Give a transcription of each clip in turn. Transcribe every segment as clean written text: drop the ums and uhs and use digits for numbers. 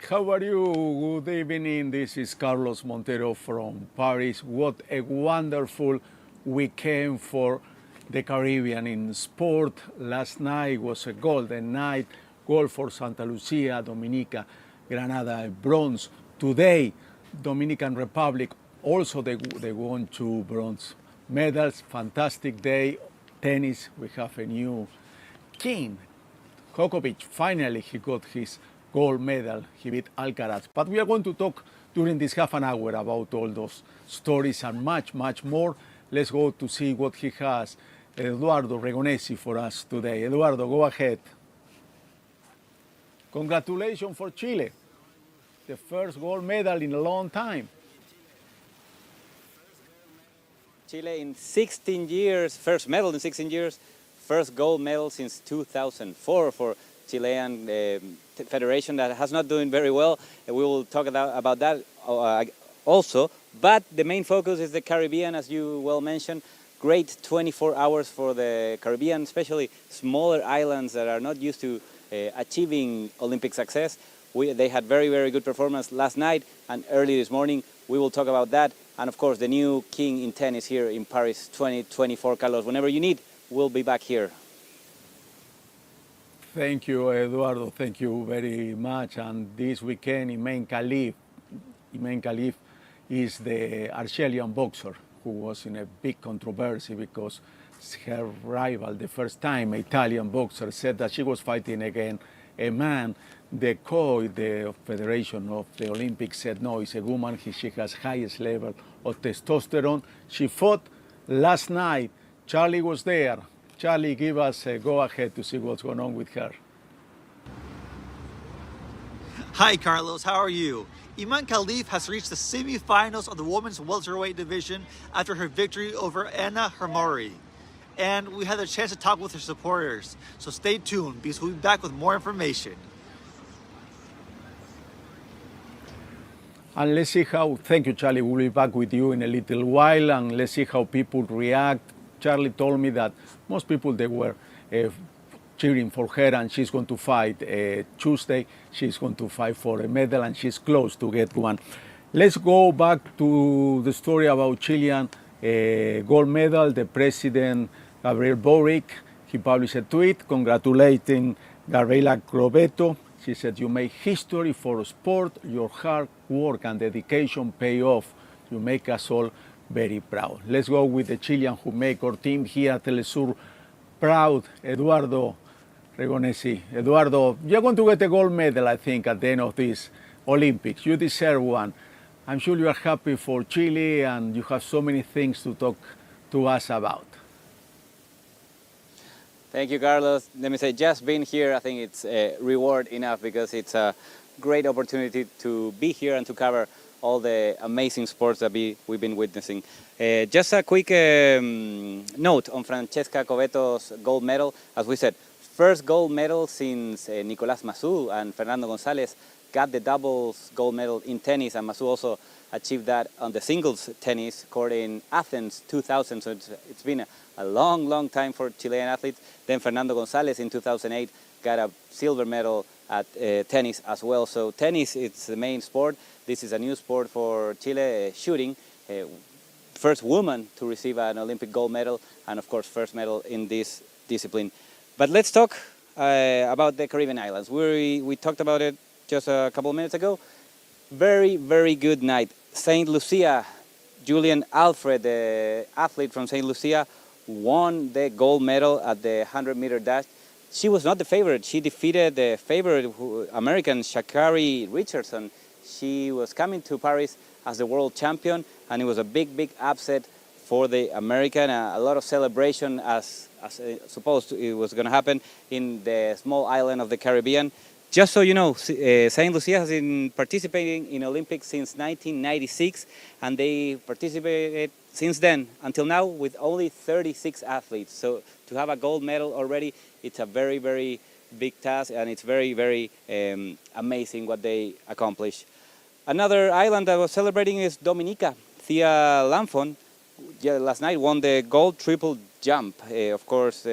how are you? Good evening. This is Carlos Montero from Paris. What a wonderful weekend for the Caribbean in sport. Last night was a golden night. Gold for Santa Lucia, Dominica, Granada, bronze. Today, Dominican Republic, also they won 2 bronze medals. Fantastic day. Tennis, we have a new king. Djokovic, finally he got his gold medal. He beat Alcaraz. But we are going to talk during this half an hour about all those stories and much, much more. Let's go to see what he has, Eduardo Regonesi, for us today. Eduardo, go ahead. Congratulations for Chile. The first gold medal in a long time. Chile in 16 years, first medal in 16 years, first gold medal since 2004 for Chilean federation that has not doing very well. We will talk about that also. But the main focus is the Caribbean, as you well mentioned. Great 24 hours for the Caribbean, especially smaller islands that are not used to achieving Olympic success. They had very, very good performance last night and early this morning. We will talk about that. And of course, the new king in tennis here in Paris 2024. Carlos, whenever you need, we'll be back here. Thank you, Eduardo. Thank you very much. And this weekend, Imane Khalif is the Argentinian boxer who was in a big controversy because her rival, the first time Italian boxer, said that she was fighting against a man. The Federation of the Olympics said, no, it's a woman. She has highest level of testosterone. She fought last night. Charlie was there. Charlie, give us a go-ahead to see what's going on with her. Hi, Carlos. How are you? Imane Khalif has reached the semifinals of the women's welterweight division after her victory over Anna Hermori. And we had a chance to talk with her supporters. So stay tuned because we'll be back with more information. And let's see how, thank you, Charlie. We'll be back with you in a little while and let's see how people react. Charlie told me that most people, they were cheering for her and she's going to fight Tuesday. She's going to fight for a medal and she's close to get one. Let's go back to the story about Chilean gold medal. The president, Gabriel Boric, he published a tweet congratulating Gabriela Crobeto. She said, you made history for sport. Your hard work and dedication pay off. You make us all very proud. Let's go with the Chilean who make our team here at teleSUR proud, Eduardo Regonesi. Eduardo, you're going to get a gold medal, I think, at the end of this Olympics. You deserve one. I'm sure you are happy for Chile and you have so many things to talk to us about. Thank you, Carlos. Let me say, just being here, I think it's reward enough because it's a great opportunity to be here and to cover all the amazing sports that we've been witnessing. Just a quick note on Francesca Coveto's gold medal. As we said, first gold medal since Nicolás Massú and Fernando González got the doubles gold medal in tennis, and Massú also achieved that on the singles tennis court in Athens 2000. So it's been a long, long time for Chilean athletes. Then Fernando González in 2008 got a silver medal at tennis as well. So tennis, it's the main sport. This is a new sport for Chile, shooting. First woman to receive an Olympic gold medal, and of course, first medal in this discipline. But let's talk about the Caribbean islands. We talked about it just a couple of minutes ago. Very, very good night. St. Lucia, Julian Alfred, the athlete from St. Lucia, won the gold medal at the 100-meter dash. She was not the favorite. She defeated the favorite American, Sha'Carri Richardson. She was coming to Paris as the world champion, and it was a big, big upset for the American. A lot of celebration as supposed it was going to happen in the small island of the Caribbean. Just so you know, St. Lucia has been participating in Olympics since 1996, and they participated since then until now with only 36 athletes. So to have a gold medal already, it's a very, very big task, and it's very, very amazing what they accomplished. Another island that was celebrating is Dominica. Thea Lamphon last night won the gold triple jump. Of course,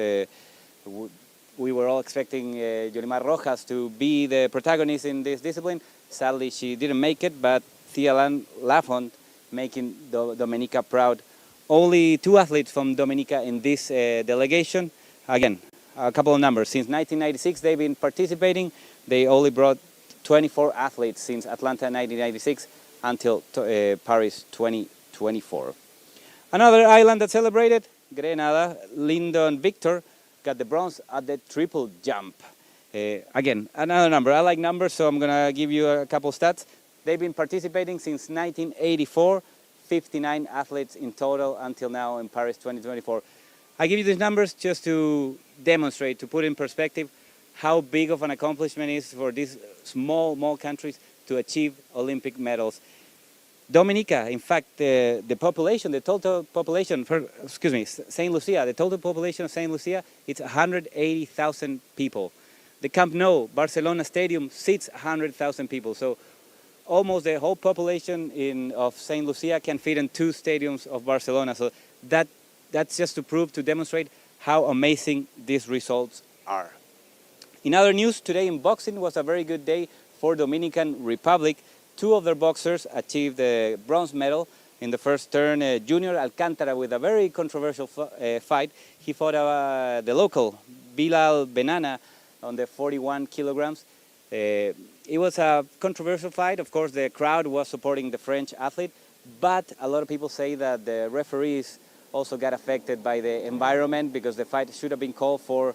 we were all expecting Yolimar Rojas to be the protagonist in this discipline. Sadly, she didn't make it, but Thea Lafont making Dominica proud. Only 2 athletes from Dominica in this delegation. Again, a couple of numbers. Since 1996, they've been participating. They only brought 24 athletes since Atlanta 1996 until Paris 2024. Another island that celebrated, Grenada, Lyndon Victor got the bronze at the triple jump. Again, another number. I like numbers, so I'm going to give you a couple stats. They've been participating since 1984, 59 athletes in total until now in Paris 2024. I give you these numbers just to demonstrate, to put in perspective how big of an accomplishment it is for these small countries to achieve Olympic medals. Dominica, in fact, the population, the total population, St. Lucia, the total population of St. Lucia, it's 180,000 people. The Camp Nou, Barcelona Stadium, seats 100,000 people. So almost the whole population of St. Lucia can fit in 2 stadiums of Barcelona. So that's just to prove, to demonstrate how amazing these results are. In other news, today in boxing was a very good day for Dominican Republic. 2 of their boxers achieved the bronze medal. In the first turn, Junior Alcantara with a very controversial fight. He fought the local, Bilal Benana, on the 41 kilograms. It was a controversial fight. Of course, the crowd was supporting the French athlete, but a lot of people say that the referees also got affected by the environment because the fight should have been called for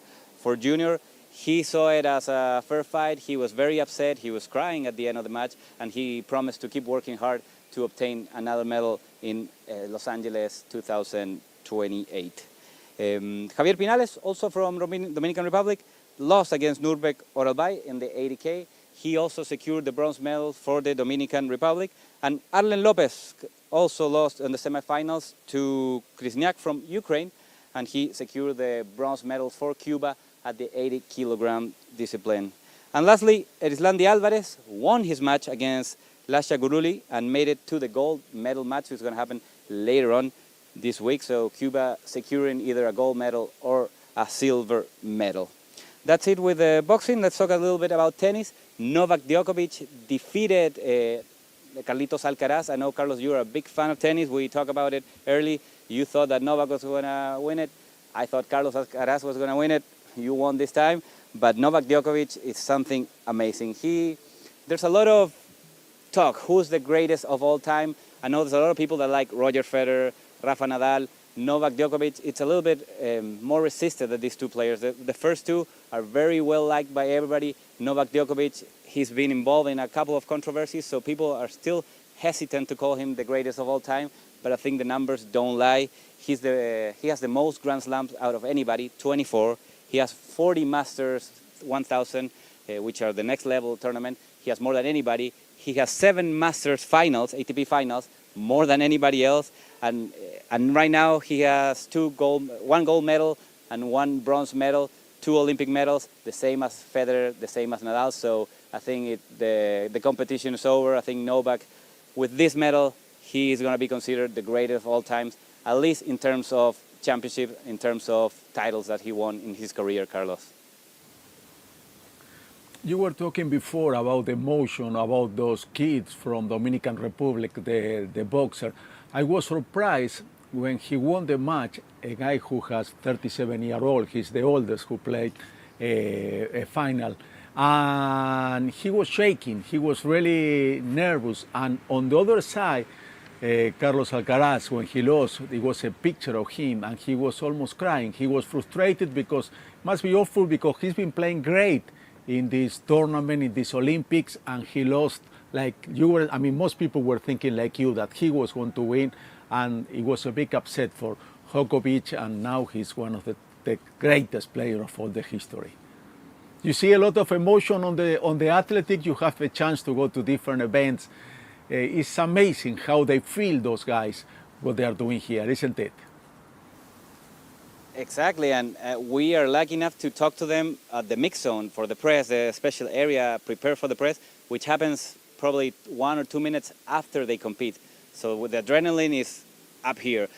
Junior. He saw it as a fair fight. He was very upset. He was crying at the end of the match, and he promised to keep working hard to obtain another medal in Los Angeles 2028. Javier Pinales, also from Dominican Republic, lost against Nurbek Oralbay in the 80K. He also secured the bronze medal for the Dominican Republic. And Arlen Lopez also lost in the semifinals to Krasniak from Ukraine, and he secured the bronze medal for Cuba at the 80-kilogram discipline. And lastly, Erislandi Alvarez won his match against Lasha Guruli and made it to the gold medal match, which is going to happen later on this week. So Cuba securing either a gold medal or a silver medal. That's it with boxing. Let's talk a little bit about tennis. Novak Djokovic defeated Carlitos Alcaraz. I know, Carlos, you're a big fan of tennis. We talked about it early. You thought that Novak was going to win it. I thought Carlos Alcaraz was going to win it. You won this time. But Novak Djokovic is something amazing. There's a lot of talk. Who's the greatest of all time? I know there's a lot of people that like Roger Federer, Rafa Nadal. Novak Djokovic, it's a little bit more resisted than these 2 players. The first 2 are very well liked by everybody. Novak Djokovic, he's been involved in a couple of controversies, so people are still hesitant to call him the greatest of all time, but I think the numbers don't lie. He has the most Grand Slams out of anybody, 24. He has 40 Masters 1000, which are the next level tournament. He has more than anybody. He has 7 Masters finals, ATP finals, more than anybody else. And right now he has 1 gold medal and 1 bronze medal, 2 Olympic medals, the same as Federer, the same as Nadal. So I think the competition is over. I think Novak, with this medal, he is going to be considered the greatest of all times, at least in terms of championship, in terms of titles that he won in his career, Carlos. You were talking before about the emotion about those kids from Dominican Republic, the boxer. I was surprised when he won the match, a guy who has 37 years old, he's the oldest who played a final. And he was shaking, he was really nervous. And on the other side, Carlos Alcaraz, when he lost, it was a picture of him and he was almost crying. He was frustrated because, it must be awful because he's been playing great in this tournament, in these Olympics, and he lost like you were. I mean, most people were thinking like you that he was going to win, and it was a big upset for Djokovic, and now he's one of the greatest players of all the history. You see a lot of emotion on the athletic. You have a chance to go to different events. It's amazing how they feel, those guys, what they are doing here, isn't it? Exactly, and we are lucky enough to talk to them at the mix zone for the press, the special area prepared for the press, which happens probably 1 or 2 minutes after they compete. So the adrenaline is up here.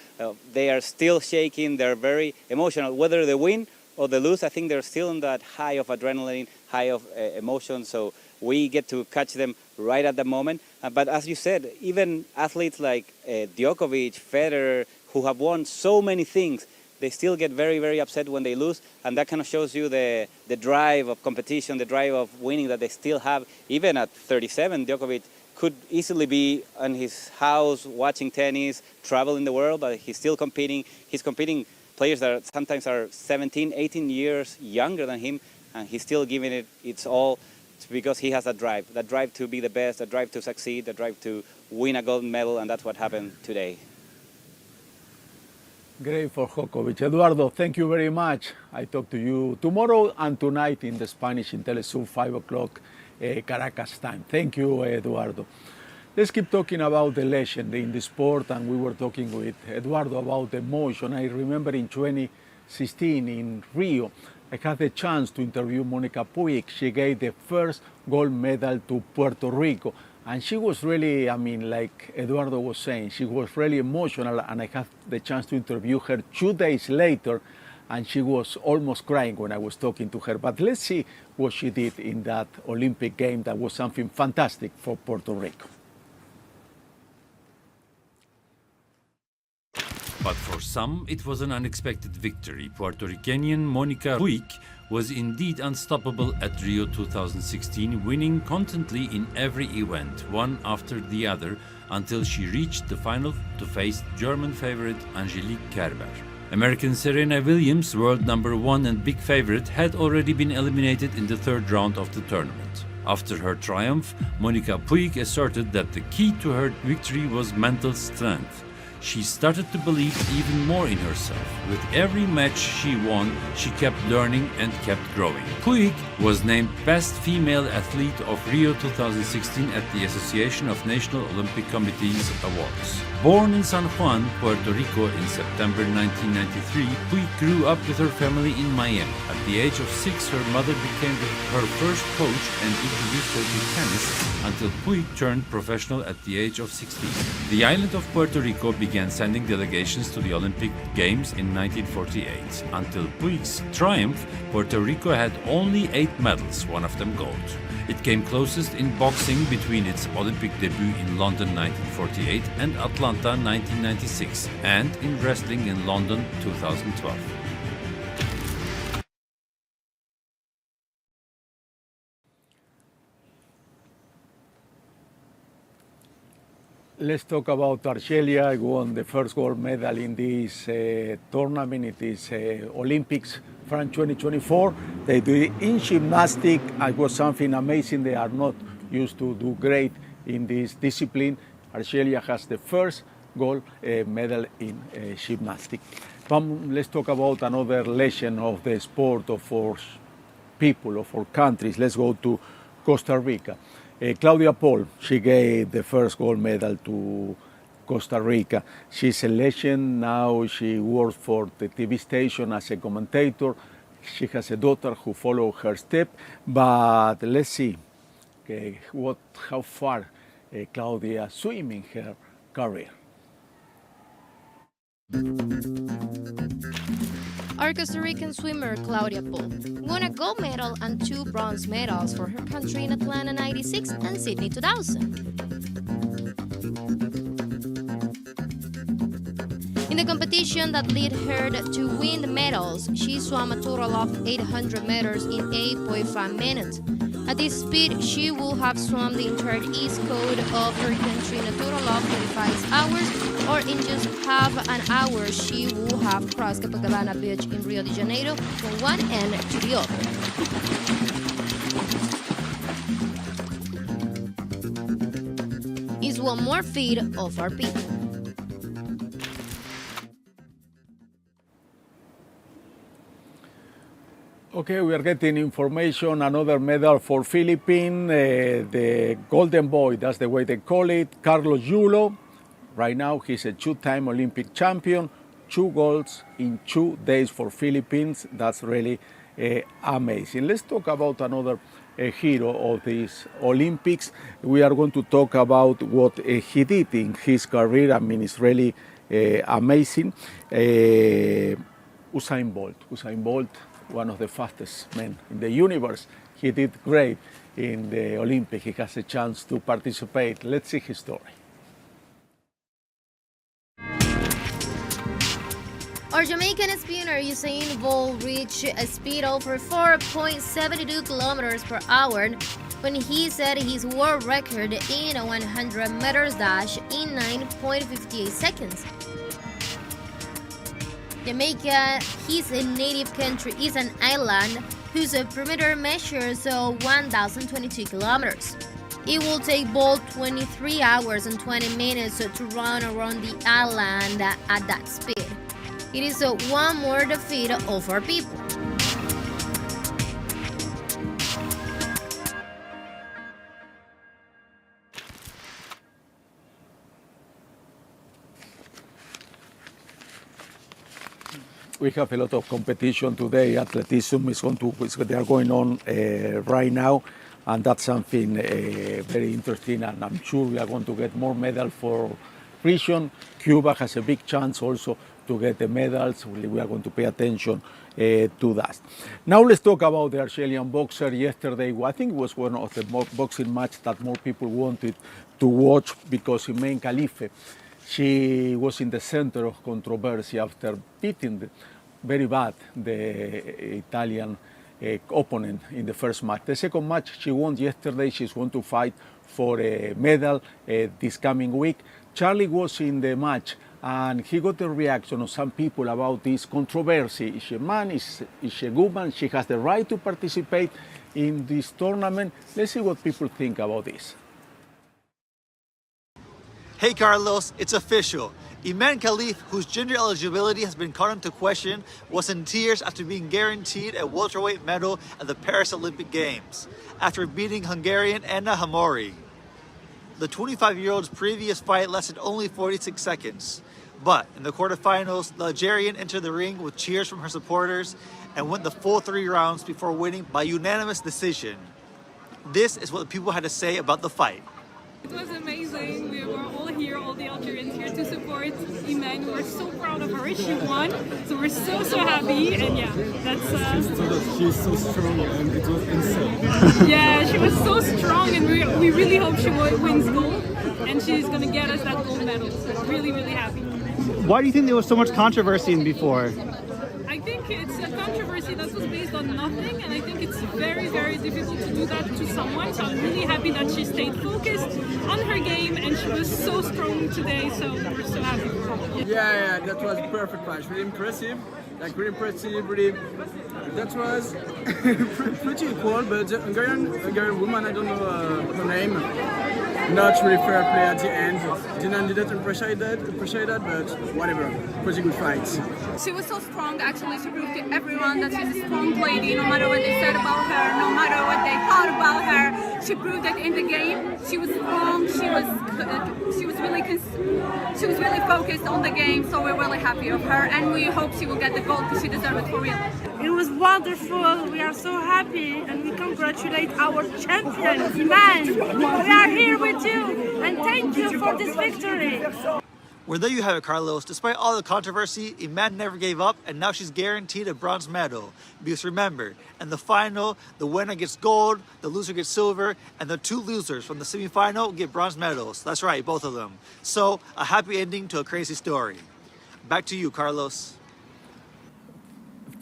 They are still shaking, they're very emotional, whether they win or they lose, I think they're still in that high of adrenaline, high of emotion. So we get to catch them right at the moment. But as you said, even athletes like Djokovic, Federer, who have won so many things, they still get very, very upset when they lose. And that kind of shows you the drive of competition, the drive of winning that they still have. Even at 37, Djokovic could easily be in his house watching tennis, traveling the world, but he's still competing. He's competing players that sometimes are 17, 18 years younger than him, and he's still giving it its all because he has that drive to be the best, that drive to succeed, that drive to win a gold medal, and that's what happened today. Great for Djokovic. Eduardo, thank you very much. I talk to you tomorrow and tonight in the Spanish in teleSUR, 5 o'clock Caracas time. Thank you, Eduardo. Let's keep talking about the legend in the sport, and we were talking with Eduardo about emotion. I remember in 2016 in Rio, I had the chance to interview Monica Puig. She gave the first gold medal to Puerto Rico. And she was really, I mean, like Eduardo was saying, she was really emotional, and I had the chance to interview her 2 days later, and she was almost crying when I was talking to her. But let's see what she did in that Olympic game. That was something fantastic for Puerto Rico. But for some, it was an unexpected victory. Puerto Ricanian Monica Puig was indeed unstoppable at Rio 2016, winning constantly in every event, one after the other, until she reached the final to face German favorite Angelique Kerber. American Serena Williams, world number 1 and big favorite, had already been eliminated in the 3rd round of the tournament. After her triumph, Monica Puig asserted that the key to her victory was mental strength. She started to believe even more in herself. With every match she won, she kept learning and kept growing. Puig was named Best Female Athlete of Rio 2016 at the Association of National Olympic Committees Awards. Born in San Juan, Puerto Rico in September 1993, Puig grew up with her family in Miami. At the age of 6, her mother became her first coach and introduced her to tennis until Puig turned professional at the age of 16. The island of Puerto Rico began sending delegations to the Olympic Games in 1948. Until Puig's triumph, Puerto Rico had only 8 medals, one of them gold. It came closest in boxing between its Olympic debut in London 1948 and Atlanta 1996, and in wrestling in London 2012. Let's talk about Argelia. Won the first gold medal in this tournament. It is Olympics France 2024. They do it in gymnastics. It was something amazing. They are not used to do great in this discipline. Argelia has the first gold medal in gymnastics. Let's talk about another legend of the sport, of our people, of our countries. Let's go to Costa Rica. Claudia Paul, she gave the first gold medal to Costa Rica. She's a legend now. She works for the TV station as a commentator. She has a daughter who follows her step. But let's see how far Claudia swim in her career. Our Costa Rican swimmer Claudia Paul won a gold medal and 2 bronze medals for her country in Atlanta '96 and Sydney 2000. In the competition that led her to win the medals, she swam a total of 800 meters in 8.5 minutes. At this speed, she will have swum the entire east coast of her country in a total of 25 hours, or in just half an hour, she will have crossed Copacabana Beach in Rio de Janeiro from one end to the other. Is one more feat of our people. Okay, we are getting information, another medal for Philippines, the Golden Boy, that's the way they call it, Carlos Yulo. Right now, he's a 2-time Olympic champion, 2 golds in 2 days for Philippines. That's really amazing. Let's talk about another hero of these Olympics. We are going to talk about what he did in his career. I mean, it's really amazing. Usain Bolt. one of the fastest men in the universe. He did great in the Olympics. He has a chance to participate. Let's see his story. Our Jamaican spinner Usain Bolt reached a speed over 4.72 kilometers per hour when he set his world record in a 100 meters dash in 9.58 seconds. Jamaica, his native country, is an island whose perimeter measures 1,022 kilometers. It will take Bolt 23 hours and 20 minutes to run around the island at that speed. It is one more defeat of our people. We have a lot of competition today. Athleticism they are going on right now, and that's something very interesting. And I'm sure we are going to get more medals for region. Cuba has a big chance also to get the medals. We are going to pay attention to that. Now let's talk about the Algerian boxer. Yesterday, I think it was one of the boxing matches that more people wanted to watch because Iman Khalife, she was in the center of controversy after beating very bad the Italian opponent in the first match. The second match she won yesterday. She's going to fight for a medal this coming week. Charlie was in the match and he got the reaction of some people about this controversy. Is she a man? Is she a woman? She has the right to participate in this tournament. Let's see what people think about this. Hey Carlos, it's official. Iman Khalife, whose gender eligibility has been called into question, was in tears after being guaranteed a welterweight medal at the Paris Olympic Games, after beating Hungarian Anna Hamori. The 25-year-old's previous fight lasted only 46 seconds. But in the quarterfinals, the Algerian entered the ring with cheers from her supporters and went the full 3 rounds before winning by unanimous decision. This is what the people had to say about the fight. It was amazing. We were all here, all the Algerians here to support Iman. We were so proud of her. She won, so we're so happy. And yeah, that's. She's so strong, and it was insane. Yeah, she was so strong, and we really hope she wins gold, and she's gonna get us that gold medal. So really happy. Why do you think there was so much controversy in before? I think it's a controversy that was based on nothing, and I think it's very difficult to do that to someone. So I'm really happy that she stayed focused on her game, and she was so strong today. So we're so happy for her. Yeah, that was a perfect match. Really impressive. Really. That was pretty cool. But the Hungarian woman, I don't know her name. Not really fair play at the end. Didn't appreciate that, but whatever. Pretty good fight. She was so strong, actually. She proved to everyone that she's a strong lady, no matter what they said about her, no matter what they thought about her. She proved that in the game. She was strong. She was really focused on the game. So we're really happy of her, and we hope she will get the gold because she deserves it for real. It was wonderful. We are so happy, and we congratulate our champion, Iman. We are here with you, and thank you for this victory. Well, there you have it, Carlos. Despite all the controversy, Iman never gave up, and now she's guaranteed a bronze medal. Because remember, in the final, the winner gets gold, the loser gets silver, and the 2 losers from the semifinal get bronze medals. That's right, both of them. So, a happy ending to a crazy story. Back to you, Carlos.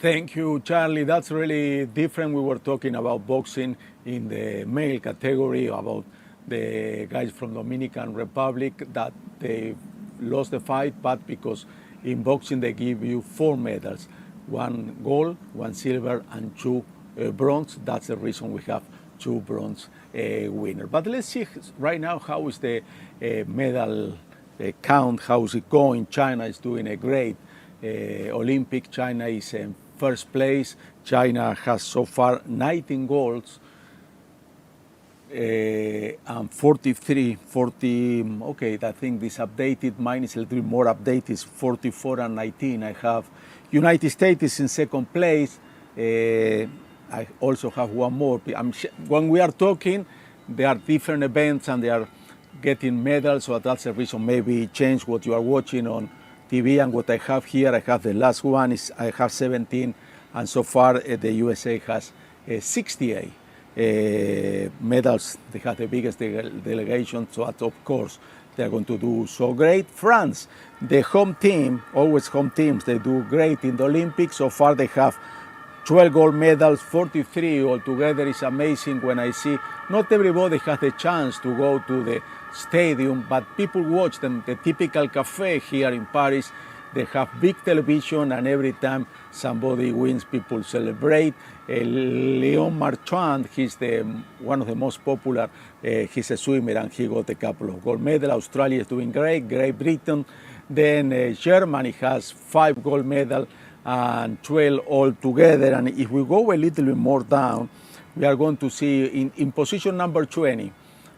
Thank you, Charlie. That's really different. We were talking about boxing in the male category, about the guys from Dominican Republic that they lost the fight, but because in boxing they give you 4 medals, 1 gold, 1 silver, and 2 bronze. That's the reason we have 2 bronze winners. But let's see right now how is the medal count, how is it going. China is doing a great Olympic. China is in first place. China has so far 19 golds, and 40, okay, I think this updated, mine is a little more updated, is 44 and 19. I have United States is in second place. I also have 1 more. When we are talking, there are different events and they are getting medals, so that's the reason maybe change what you are watching on TV and what I have here. I have the last one, I have 17 And so far, the USA has 68 medals. They have the biggest delegation, so of course they're going to do so great. France, the home team, always home teams, they do great in the Olympics. So far they have 12 gold medals, 43 altogether. Is amazing when I see not everybody has the chance to go to the stadium, but people watch them. The typical cafe here in Paris, they have big television, and every time somebody wins, people celebrate. Leon Marchand, he's one of the most popular. He's a swimmer, and he got a couple of gold medals. Australia is doing great. Great Britain. Then Germany has 5 gold medals and 12 altogether. And if we go a little bit more down, we are going to see in position number 20,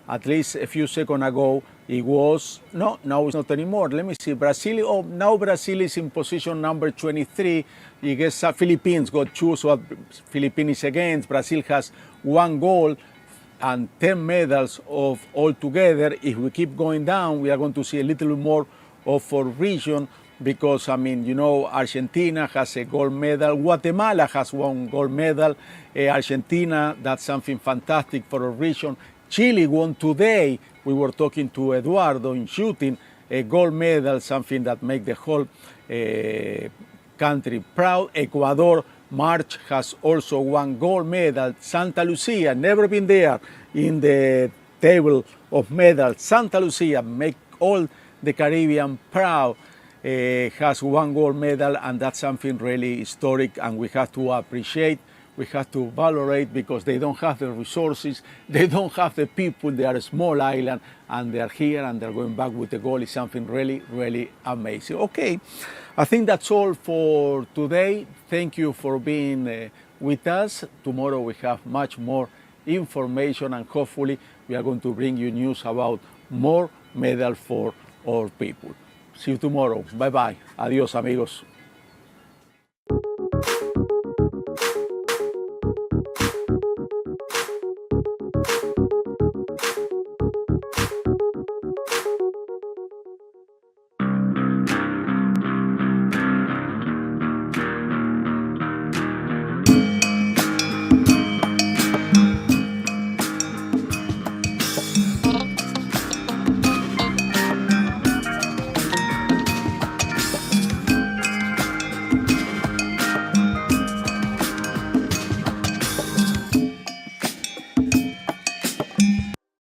at least a few seconds ago, it was, no, now it's not anymore. Let me see, Brazil, now Brazil is in position number 23. I guess Philippines got 2, so Philippines against. Brazil has 1 gold and 10 medals of altogether. If we keep going down, we are going to see a little more of our region, because, I mean, you know, Argentina has a gold medal. Guatemala has 1 gold medal. Argentina, that's something fantastic for our region. Chile won today. We were talking to Eduardo in shooting, a gold medal, something that makes the whole country proud. Ecuador, March, has also 1 gold medal. Santa Lucia, never been there in the table of medals. Santa Lucia, make all the Caribbean proud. Has 1 gold medal, and that's something really historic, and we have to appreciate, we have to valorate, because they don't have the resources, they don't have the people, they are a small island, and they're here and they're going back with the goal. Is something really, really amazing. Okay, I think that's all for today. Thank you for being with us. Tomorrow we have much more information, and hopefully we are going to bring you news about more medals for our people. See you tomorrow. Bye-bye. Adios, amigos.